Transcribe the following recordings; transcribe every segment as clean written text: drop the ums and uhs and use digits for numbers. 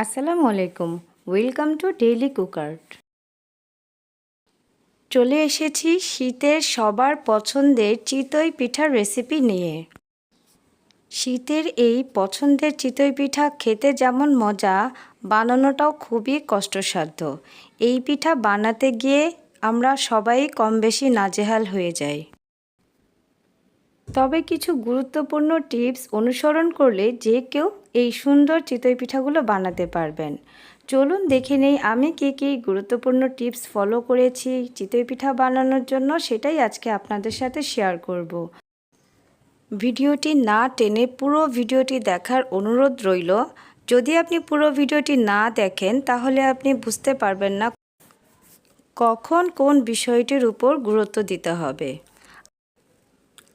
আসসালামু আলাইকুম। Welcome to daily cooker. চলে এসেছি শীতের সবার পছন্দের চিতই পিঠার রেসিপি নিয়ে। শীতের এই পছন্দের চিতই পিঠা খেতে যেমন মজা, বানানোটাও খুবই কষ্টসাধ্য। এই পিঠা বানাতে গিয়ে আমরা সবাই কম বেশি নাজেহাল হয়ে যাই। তবে কিছু গুরুত্বপূর্ণ টিপস অনুসরণ করলে যে কেউ এই সুন্দর চিতই পিঠাগুলো বানাতে পারবেন। চলুন দেখে নেই আমি কী গুরুত্বপূর্ণ টিপস ফলো করেছি চিতই পিঠা বানানোর জন্য, সেটাই আজকে আপনাদের সাথে শেয়ার করব। ভিডিওটি না টেনে পুরো ভিডিওটি দেখার অনুরোধ রইল। যদি আপনি পুরো ভিডিওটি না দেখেন তাহলে আপনি বুঝতে পারবেন না কখন কোন বিষয়টির উপর গুরুত্ব দিতে হবে।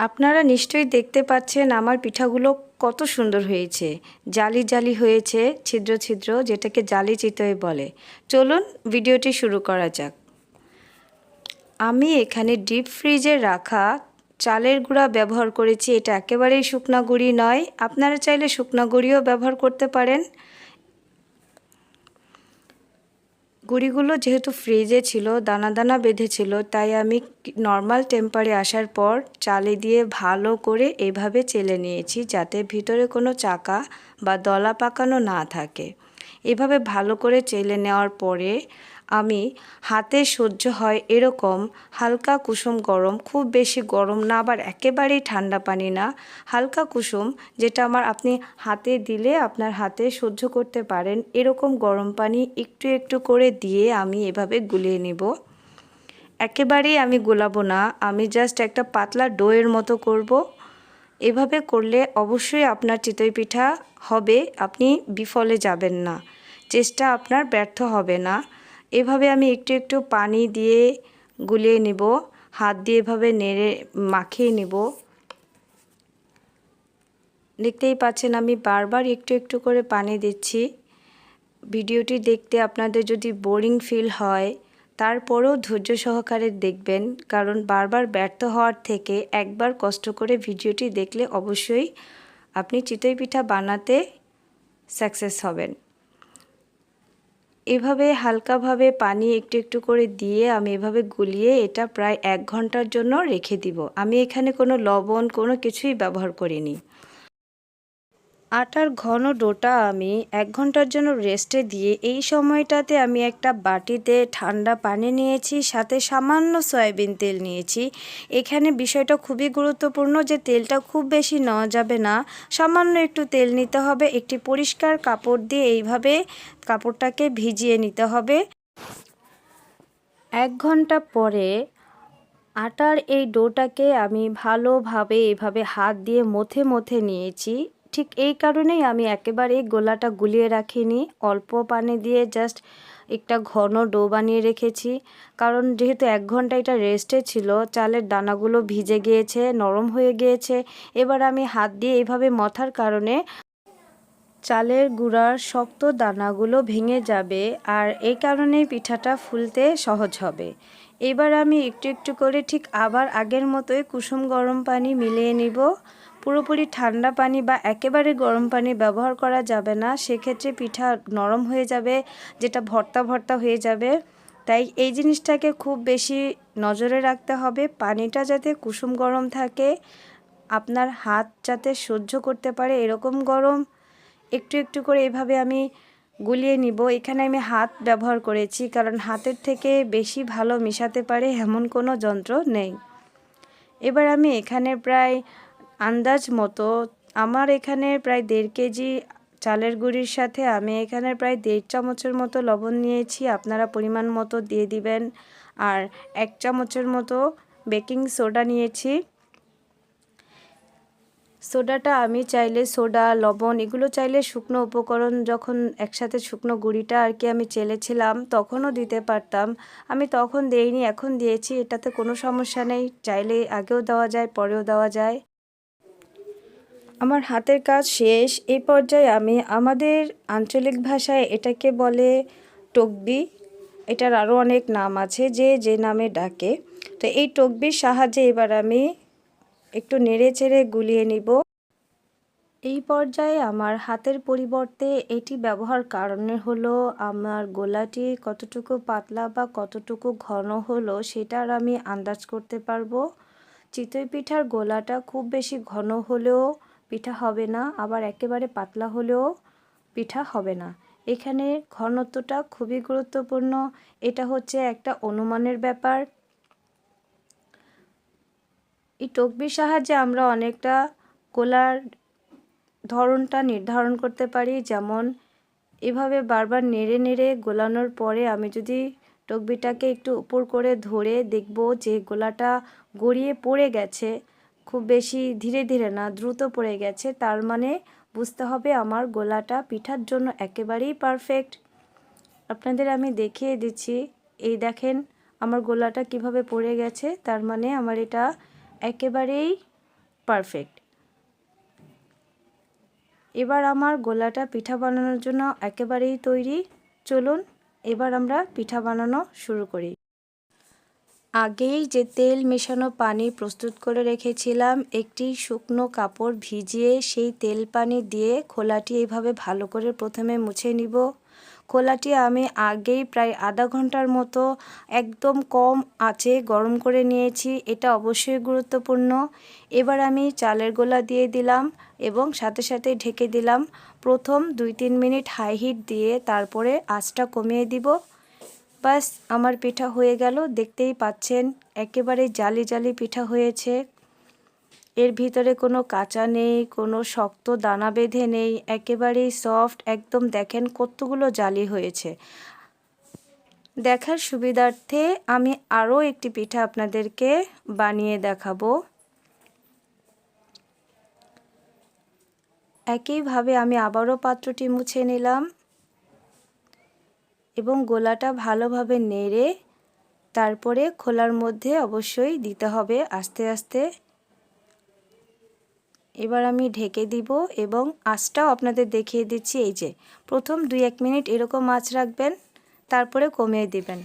আপনারা নিশ্চয়ই দেখতে পাচ্ছেন আমার পিঠাগুলো কত সুন্দর হয়েছে, জালি জালি হয়েছে, ছিদ্র ছিদ্র, যেটাকে জালি চিতই বলে। চলুন ভিডিওটি শুরু করা যাক। আমি এখানে ডিপ ফ্রিজে রাখা চালের গুঁড়া ব্যবহার করেছি। এটা একেবারেই শুকনো গুঁড়ি নয়, আপনারা চাইলে শুকনো গুঁড়িও ব্যবহার করতে পারেন। গুঁড়িগুলো যেহেতু ফ্রিজে ছিল, দানা দানা বেঁধেছিল, তাই আমি নর্মাল টেম্পারে আসার পর চালে দিয়ে ভালো করে এভাবে চেলে নিয়েছি, যাতে ভিতরে কোনো চাকা বা দলা পাকানো না থাকে। এভাবে ভালো করে চেলে নেওয়ার পরে আমি হাতে সহ্য হয় এরকম হালকা কুসুম গরম, খুব বেশি গরম না আবার একেবারেই ঠান্ডা পানি না, হালকা কুসুম, যেটা আপনি হাতে দিলে আপনার হাতে সহ্য করতে পারেন এরকম গরম পানি একটু একটু করে দিয়ে আমি এভাবে গুলিয়ে নেব। একেবারেই আমি গোলাবো না, আমি জাস্ট একটা পাতলা ডোয়ের মতো করব। এভাবে করলে অবশ্যই আপনার চিতই পিঠা হবে, আপনি বিফলে যাবেন না, চেষ্টা আপনার ব্যর্থ হবে না। এভাবে আমি একটু একটু পানি দিয়ে গুলিয়ে নেব, হাত দিয়ে এভাবে নেড়ে মাখিয়ে নেব। দেখতেই পাচ্ছেন আমি বারবার একটু একটু করে পানি দিচ্ছি। ভিডিওটি দেখতে আপনাদের যদি বোরিং ফিল হয় তারপরেও ধৈর্য সহকারে দেখবেন, কারণ বারবার ব্যর্থ হওয়ার থেকে একবার কষ্ট করে ভিডিওটি দেখলে অবশ্যই আপনি চিতই পিঠা বানাতে সাকসেস হবেন। এভাবে হালকাভাবে পানি একটু একটু করে দিয়ে আমি এভাবে গুলিয়ে এটা প্রায় 1 ঘন্টার জন্য রেখে দিব। আমি এখানে কোনো লবণ কোনো কিছুই ব্যবহার করিনি। আটার ঘন ডোটা আমি 1 ঘন্টার জন্য রেস্টে দিয়ে এই সময়টাতে আমি একটা বাটিতে ঠান্ডা পানি নিয়েছি, সাথে সামান্য সয়াবিন তেল নিয়েছি। এখানে বিষয়টা খুবই গুরুত্বপূর্ণ যে তেলটা খুব বেশি নেওয়া যাবে না, সামান্য একটু তেল নিতে হবে। একটি পরিষ্কার কাপড় দিয়ে এইভাবে কাপড়টাকে ভিজিয়ে নিতে হবে। 1 ঘন্টা পরে আটার এই ডোটাকে আমি ভালোভাবে এভাবে হাত দিয়ে মথে মথে নিয়েছি। ঠিক এই কারণেই আমি একেবারে গোলাটা গুলিয়ে রাখিনি, অল্প পানি দিয়ে জাস্ট একটা ঘন ডো বানিয়ে রেখেছি। কারণ যেহেতু 1 ঘন্টা এটা রেস্টে ছিল, চালের দানাগুলো ভিজে গিয়েছে, নরম হয়ে গিয়েছে। এবার আমি হাত দিয়ে এইভাবে মথার কারণে চালের গুঁড়ার শক্ত দানাগুলো ভেঙে যাবে, আর এই কারণেই পিঠাটা ফুলতে সহজ হবে। এবার আমি একটু একটু করে ঠিক আবার আগের মতোই কুসুম গরম পানি মিলিয়ে নিব। পুরোপুরি ঠান্ডা পানি বা একেবারে গরম পানি ব্যবহার করা যাবে না, সেক্ষেত্রে পিঠা নরম হয়ে যাবে, যেটা ভর্তা ভর্তা হয়ে যাবে। তাই এই জিনিসটাকে খুব বেশি নজরে রাখতে হবে, পানিটা যাতে কুসুম গরম থাকে, আপনার হাত যাতে সহ্য করতে পারে এরকম গরম। একটু একটু করে এভাবে আমি গুলিয়ে নিব। এখানে আমি হাত ব্যবহার করেছি, কারণ হাতের থেকে বেশি ভালো মিশাতে পারে এমন কোনো যন্ত্র নেই। এবার আমি এখানে প্রায় আন্দাজ মতো, আমার এখানে প্রায় 1.5 কেজি চালের গুঁড়ির সাথে আমি এখানে প্রায় 1.5 চামচের মতো লবণ নিয়েছি, আপনারা পরিমাণ মতো দিয়ে দিবেন। আর 1 চামচের মতো বেকিং সোডা নিয়েছি। সোডাটা আমি চাইলে, সোডা লবণ এগুলো চাইলে শুকনো উপকরণ যখন একসাথে শুকনো গুঁড়িটা আমি চেলেছিলাম তখনও দিতে পারতাম, আমি তখন দেইনি, এখন দিয়েছি, এটাতে কোনো সমস্যা নেই, চাইলে আগেও দেওয়া যায় পরেও দেওয়া যায়। আমার হাতের কাজ শেষ। এই পর্যায়ে আমি আমাদের আঞ্চলিক ভাষায় এটাকে বলে টকবি, এটার আরও অনেক নাম আছে, যে যে নামে ডাকে। তো এই টকবির সাহায্যে এবার আমি একটু নেড়ে চেড়ে গুলিয়ে নিব। এই পর্যায়ে আমার হাতের পরিবর্তে এটি ব্যবহার কারণে হলো আমার গোলাটি কতটুকু পাতলা বা কতটুকু ঘন হলো সেটার আমি আন্দাজ করতে পারবো। চিতই পিঠার গোলাটা খুব বেশি ঘন হলেও পিঠা হবে না, আবার একেবারে পাতলা হলেও পিঠা হবে না। এখানে ঘনত্বটা খুবই গুরুত্বপূর্ণ। এটা হচ্ছে একটা অনুমানের ব্যাপার। এই টকবির সাহায্যে আমরা অনেকটা গোলার ধরনটা নির্ধারণ করতে পারি। যেমন এভাবে বারবার নেড়ে নেড়ে গোলানোর পরে আমি যদি টকবিটাকে একটু উপর করে ধরে দেখব যে গোলাটা গড়িয়ে পড়ে গেছে, খুব বেশি ধীরে ধীরে না, দ্রুত পড়ে গেছে, তার মানে বুঝতে হবে আমার গোলাটা পিঠার জন্য একেবারেই পারফেক্ট। আপনাদের আমি দেখিয়ে দিচ্ছি, এই দেখেন আমার গোলাটা কিভাবে পড়ে গেছে, তার মানে আমার এটা একেবারেই পারফেক্ট। এবার আমার গোলাটা পিঠা বানানোর জন্য একেবারেই তৈরি। চলুন এবার আমরা পিঠা বানানো শুরু করি। আগেই যে তেল মেশানো পানি প্রস্তুত করে রেখেছিলাম, একটি শুকনো কাপড় ভিজিয়ে সেই তেল পানি দিয়ে খোলাটি এইভাবে ভালো করে প্রথমে মুছে নিব। খোলাটি আমি আগেই প্রায় আধা ঘন্টার মতো একদম কম আঁচে গরম করে নিয়েছি, এটা অবশ্যই গুরুত্বপূর্ণ। এবার আমি চালের গোলা দিয়ে দিলাম এবং সাথে সাথে ঢেকে দিলাম। প্রথম 2-3 মিনিট হাই হিট দিয়ে তারপরে আঁচটা কমিয়ে দিব। বাস আমার পিঠা হয়ে গেল। দেখতেই পাচ্ছেন একেবারে জালি জালি পিঠা হয়েছে। এর ভিতরে কোনো কাঁচা নেই, কোনো শক্ত দানা বেঁধে নেই, একেবারেই সফট। একদম দেখেন কতগুলো জালি হয়েছে। দেখার সুবিধার্থে আমি আরও একটি পিঠা আপনাদেরকে বানিয়ে দেখাবো। একইভাবে আমি আবারও পাত্রটি মুছে নিলাম এবং গোলাটা ভালোভাবে নেড়ে তারপরে খোলার মধ্যে অবশ্যই দিতে হবে আস্তে আস্তে। এবার আমি ঢেকে দিব এবং আঁচটাও আপনাদের দেখিয়ে দিচ্ছি। এই যে প্রথম 2-1 মিনিট এরকম আঁচ রাখবেন, তারপরে কমিয়ে দিবেন।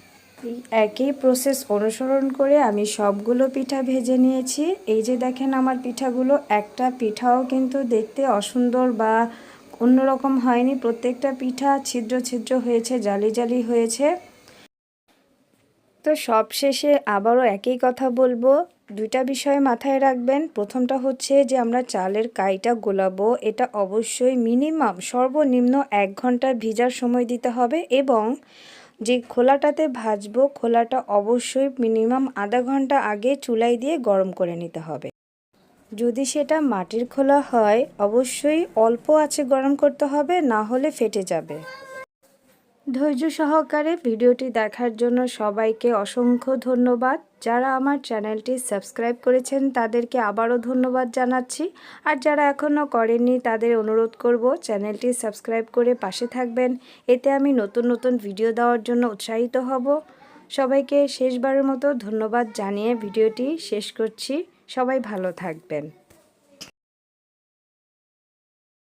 একই প্রসেস অনুসরণ করে আমি সবগুলো পিঠা ভেজে নিয়েছি। এই যে দেখেন আমার পিঠাগুলো, একটা পিঠাও কিন্তু দেখতে অসুন্দর বা অন্যরকম হয়নি। প্রত্যেকটা পিঠা ছিদ্র ছিদ্র হয়েছে, জালি জালি হয়েছে। তো সবশেষে আবারও একই কথা বলবো, দুইটা বিষয় মাথায় রাখবেন। প্রথমটা হচ্ছে যে আমরা চালের কাইটা গোলাবো, এটা অবশ্যই মিনিমাম সর্বনিম্ন 1 ঘন্টা ভিজার সময় দিতে হবে এবং যে খোলাটাতে ভাজবো খোলাটা অবশ্যই মিনিমাম আধা ঘন্টা আগে চুলায় দিয়ে গরম করে নিতে হবে। যদি সেটা মাটির খোলা হয় অবশ্যই অল্প আঁচে গরম করতে হবে, না হলে ফেটে যাবে। ধৈর্য সহকারে ভিডিওটি দেখার জন্য সবাইকে অসংখ্য ধন্যবাদ। যারা আমার চ্যানেলটি সাবস্ক্রাইব করেছেন তাদেরকে আবারও ধন্যবাদ জানাচ্ছি, আর যারা এখনও করেননি তাদের অনুরোধ করব চ্যানেলটি সাবস্ক্রাইব করে পাশে থাকবেন। এতে আমি নতুন নতুন ভিডিও দেওয়ার জন্য উৎসাহিত হব। সবাইকে শেষবারের মতো ধন্যবাদ জানিয়ে ভিডিওটি শেষ করছি। সবাই ভালো থাকবেন।